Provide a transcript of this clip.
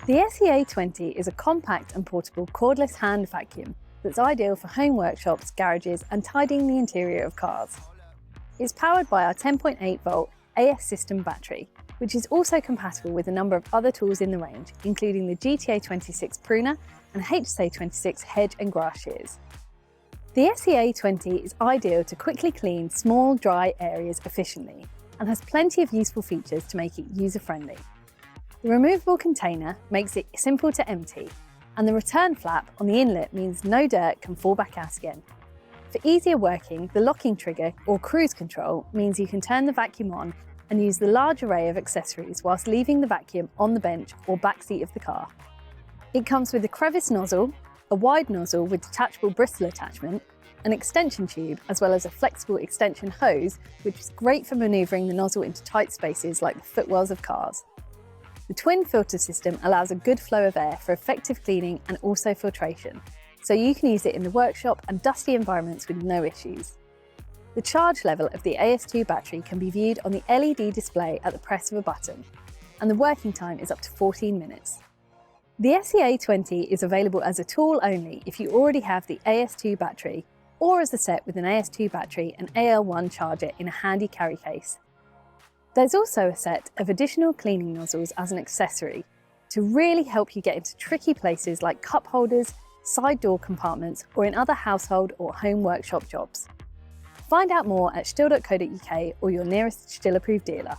The SEA20 is a compact and portable cordless hand vacuum that's ideal for home workshops, garages and tidying the interior of cars. It's powered by our 10.8 volt AS system battery, which is also compatible with a number of other tools in the range, including the GTA26 pruner and HSA26 hedge and grass shears. The SEA20 is ideal to quickly clean small, dry areas efficiently and has plenty of useful features to make it user-friendly. The removable container makes it simple to empty, and the return flap on the inlet means no dirt can fall back out again. For easier working, the locking trigger or cruise control means you can turn the vacuum on and use the large array of accessories whilst leaving the vacuum on the bench or back seat of the car. It comes with a crevice nozzle, a wide nozzle with detachable bristle attachment, an extension tube, as well as a flexible extension hose, which is great for manoeuvring the nozzle into tight spaces like the footwells of cars. The twin filter system allows a good flow of air for effective cleaning and also filtration, so you can use it in the workshop and dusty environments with no issues. The charge level of the AS2 battery can be viewed on the LED display at the press of a button, and the working time is up to 14 minutes. The SEA20 is available as a tool only if you already have the AS2 battery, or as a set with an AS2 battery and AL1 charger in a handy carry case. There's also a set of additional cleaning nozzles as an accessory to really help you get into tricky places like cup holders, side door compartments, or in other household or home workshop jobs. Find out more at stihl.co.uk or your nearest STIHL approved dealer.